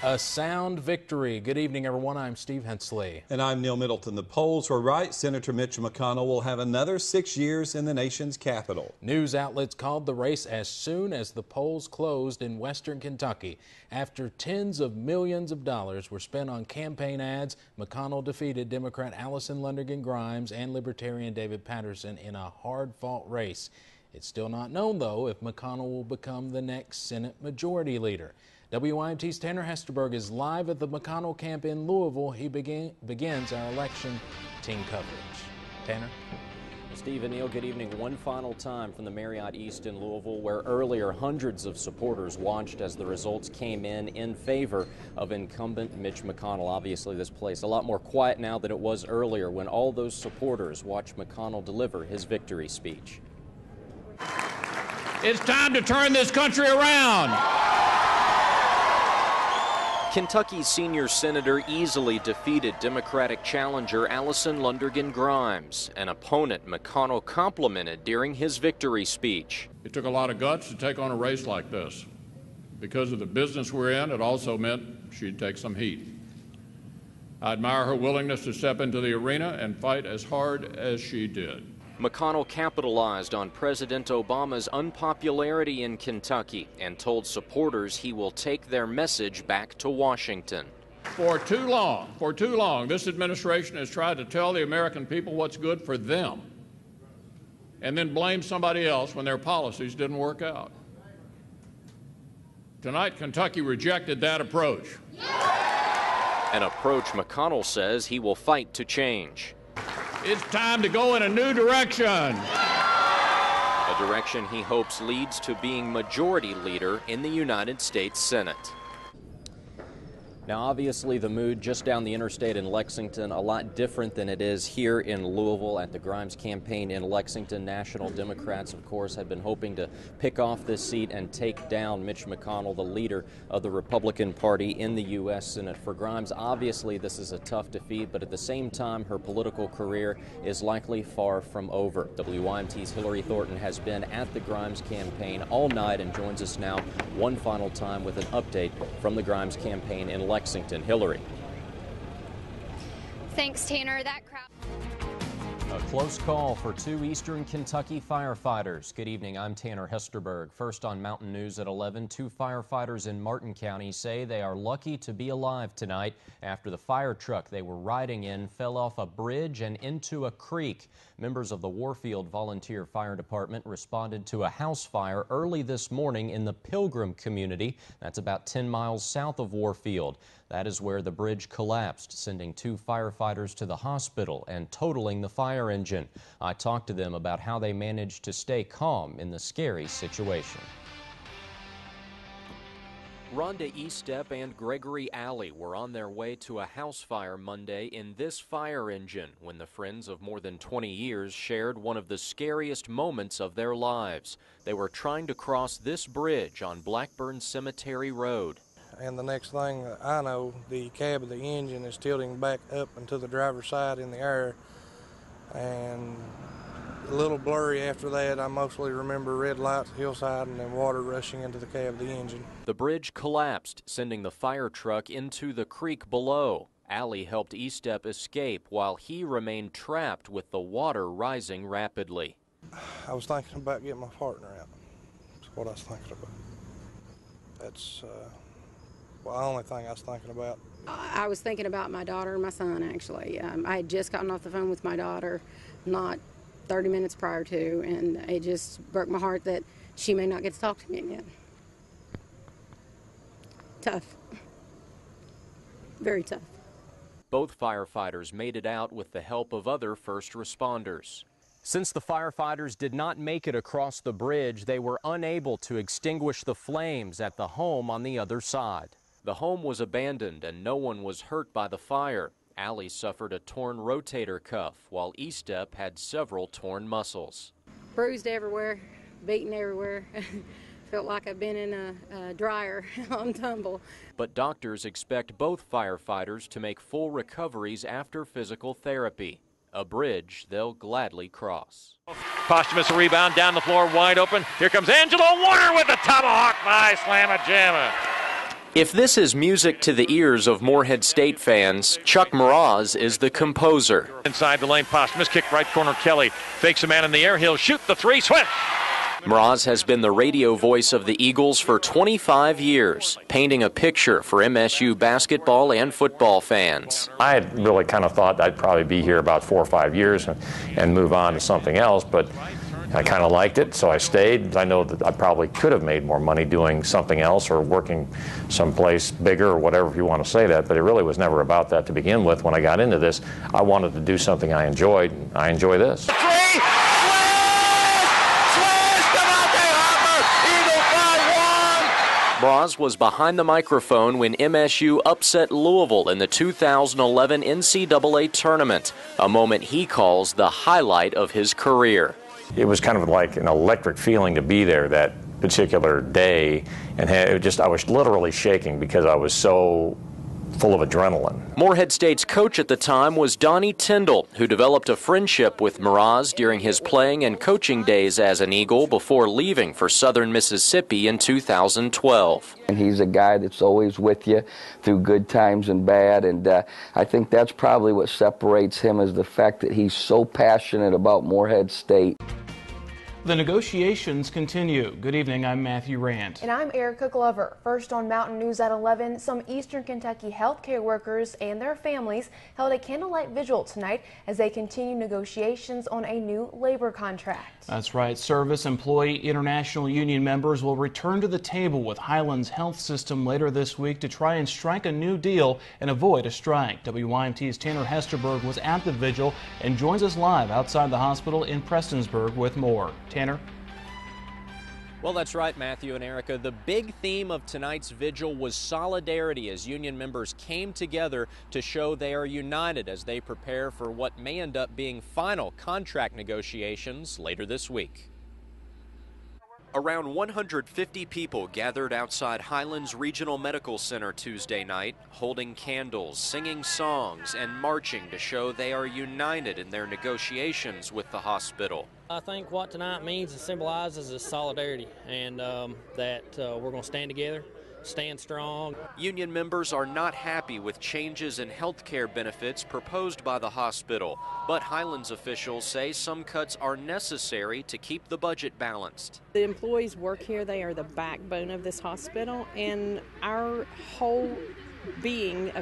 A sound victory. Good evening, everyone. I'm Steve Hensley. And I'm Neil Middleton. The polls were right. Senator Mitch McConnell will have another 6 years in the nation's capital. News outlets called the race as soon as the polls closed in western Kentucky. After tens of millions of dollars were spent on campaign ads, McConnell defeated Democrat Allison Lundergan Grimes and Libertarian David Patterson in a hard-fought race. It's still not known, though, if McConnell will become the next Senate Majority Leader. WYMT's Tanner Hesterberg is live at the McConnell camp in Louisville. He begins our election team coverage. Tanner? Steve and Neil, good evening. One final time from the Marriott East in Louisville, where earlier hundreds of supporters watched as the results came in favor of incumbent Mitch McConnell. Obviously, this place a lot more quiet now than it was earlier when all those supporters watched McConnell deliver his victory speech. It's time to turn this country around. Kentucky's senior senator easily defeated Democratic challenger Allison Lundergan Grimes, an opponent McConnell complimented during his victory speech. It took a lot of guts to take on a race like this. Because of the business we're in, it also meant she'd take some heat. I admire her willingness to step into the arena and fight as hard as she did. McConnell capitalized on President Obama's unpopularity in Kentucky and told supporters he will take their message back to Washington. For too long, this administration has tried to tell the American people what's good for them and then blame somebody else when their policies didn't work out. Tonight, Kentucky rejected that approach. An approach McConnell says he will fight to change. It's time to go in a new direction. A direction he hopes leads to being majority leader in the United States Senate. Now, obviously, the mood just down the interstate in Lexington, a lot different than it is here in Louisville at the Grimes campaign in Lexington. National Democrats, of course, had been hoping to pick off this seat and take down Mitch McConnell, the leader of the Republican Party in the U.S. Senate. For Grimes, obviously, this is a tough defeat, but at the same time, her political career is likely far from over. WYMT's Hillary Thornton has been at the Grimes campaign all night and joins us now one final time with an update from the Grimes campaign in Lexington. Hillary. Thanks, Tanner. That crowd. A close call for two eastern Kentucky firefighters. Good evening, I'm Tanner Hesterberg. First on Mountain News at 11, two firefighters in Martin County say they are lucky to be alive tonight after the fire truck they were riding in fell off a bridge and into a creek. Members of the Warfield Volunteer Fire Department responded to a house fire early this morning in the Pilgrim community. That's about 10 miles south of Warfield. That is where the bridge collapsed, sending two firefighters to the hospital and totaling the fire engine. I talked to them about how they managed to stay calm in the scary situation. Rhonda Estep and Gregory Alley were on their way to a house fire Monday in this fire engine when the friends of more than 20 years shared one of the scariest moments of their lives. They were trying to cross this bridge on Blackburn Cemetery Road. And the next thing I know, the cab of the engine is tilting back up into the driver's side in the air. And a little blurry after that, I mostly remember red lights, hillside, and then water rushing into the cab of the engine. The bridge collapsed, sending the fire truck into the creek below. Alley helped Estep escape while he remained trapped with the water rising rapidly. I was thinking about getting my partner out. That's what I was thinking about. That's the only thing I was thinking about. I was thinking about my daughter and my son, actually. I had just gotten off the phone with my daughter not 30 minutes prior to, and it just broke my heart that she may not get to talk to me again. Tough. Very tough. Both firefighters made it out with the help of other first responders. Since the firefighters did not make it across the bridge, they were unable to extinguish the flames at the home on the other side. The home was abandoned and no one was hurt by the fire. Alley suffered a torn rotator cuff, while Estep had several torn muscles. Bruised everywhere, beaten everywhere. Felt like I've been in a dryer on tumble. But doctors expect both firefighters to make full recoveries after physical therapy. A bridge they'll gladly cross. Posthumous rebound down the floor, wide open. Here comes Angelo Warner with a tomahawk by Slamma Jamma. If this is music to the ears of Morehead State fans, Chuck Mraz is the composer. Inside the lane, Posthumus kick right corner. Kelly fakes a man in the air. He'll shoot the three. Swift. Mraz has been the radio voice of the Eagles for 25 years, painting a picture for MSU basketball and football fans. I had really kind of thought I'd probably be here about 4 or 5 years and move on to something else, but I kind of liked it, so I stayed. I know that I probably could have made more money doing something else or working someplace bigger or whatever, if you want to say that, but it really was never about that to begin with. When I got into this, I wanted to do something I enjoyed, and I enjoy this. Mraz was behind the microphone when MSU upset Louisville in the 2011 NCAA tournament, a moment he calls the highlight of his career. It was kind of like an electric feeling to be there that particular day, and I was literally shaking because I was so full of adrenaline. Morehead State's coach at the time was Donnie Tyndall, who developed a friendship with Mraz during his playing and coaching days as an Eagle before leaving for Southern Mississippi in 2012. And he's a guy that's always with you through good times and bad, and I think that's probably what separates him, is the fact that he's so passionate about Morehead State. The negotiations continue. Good evening, I'm Matthew Rand. And I'm Erica Glover. First on Mountain News at 11, some Eastern Kentucky healthcare workers and their families held a candlelight vigil tonight as they continue negotiations on a new labor contract. That's right. Service Employee International Union members will return to the table with Highlands Health System later this week to try and strike a new deal and avoid a strike. WYMT's Tanner Hesterberg was at the vigil and joins us live outside the hospital in Prestonsburg with more. Tanner? Well, that's right, Matthew and Erica. The big theme of tonight's vigil was solidarity as union members came together to show they are united as they prepare for what may end up being final contract negotiations later this week. Around 150 people gathered outside Highlands Regional Medical Center Tuesday night, holding candles, singing songs, and marching to show they are united in their negotiations with the hospital. I think what tonight means and symbolizes is solidarity, and that we're going to stand together, stand strong. Union members are not happy with changes in health care benefits proposed by the hospital, but Highlands officials say some cuts are necessary to keep the budget balanced. The employees work here. They are the backbone of this hospital, and our whole being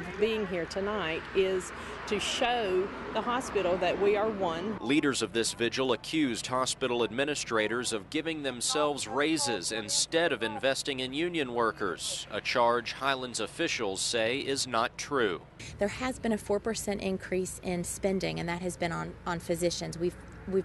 here tonight is to show the hospital that we are one. Leaders of this vigil accused hospital administrators of giving themselves raises instead of investing in union workers, a charge Highlands officials say is not true. There has been a 4% increase in spending, and that has been on physicians. We've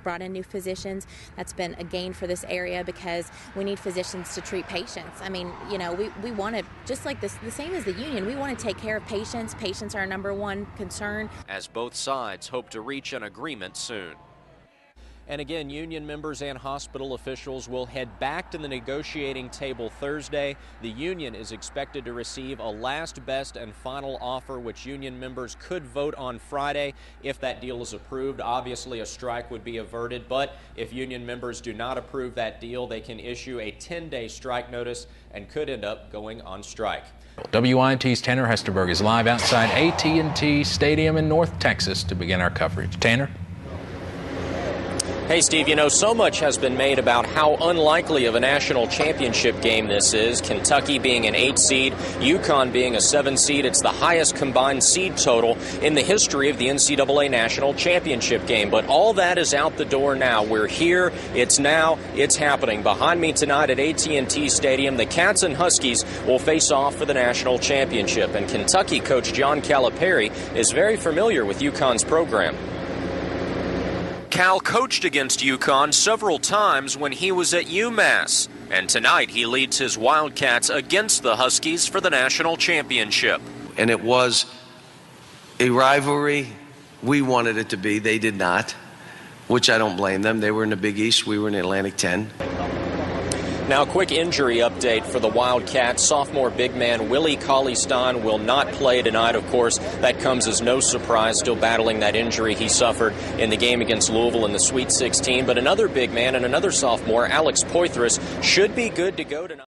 brought in new physicians. That's been a gain for this area because we need physicians to treat patients. I mean, you know, we want to, just like this, the same as the union, we want to take care of patients. Patients are our #1 concern. As both sides hope to reach an agreement soon. And again, union members and hospital officials will head back to the negotiating table Thursday. The union is expected to receive a last, best, and final offer, which union members could vote on Friday. If that deal is approved, obviously a strike would be averted. But if union members do not approve that deal, they can issue a 10-day strike notice and could end up going on strike. WYMT's Tanner Hesterberg is live outside AT&T Stadium in North Texas to begin our coverage. Tanner? Hey, Steve, you know, so much has been made about how unlikely of a national championship game this is. Kentucky being an 8 seed, UConn being a 7 seed. It's the highest combined seed total in the history of the NCAA national championship game. But all that is out the door now. We're here. It's now. It's happening. Behind me tonight at AT&T Stadium, the Cats and Huskies will face off for the national championship. And Kentucky coach John Calipari is very familiar with UConn's program. Cal coached against UConn several times when he was at UMass, and tonight he leads his Wildcats against the Huskies for the national championship. And it was a rivalry. We wanted it to be. They did not, which I don't blame them. They were in the Big East. We were in the Atlantic 10. Now, a quick injury update for the Wildcats. Sophomore big man Willie Cauley-Stein will not play tonight. Of course, that comes as no surprise, still battling that injury he suffered in the game against Louisville in the Sweet 16. But another big man and another sophomore, Alex Poitras, should be good to go tonight.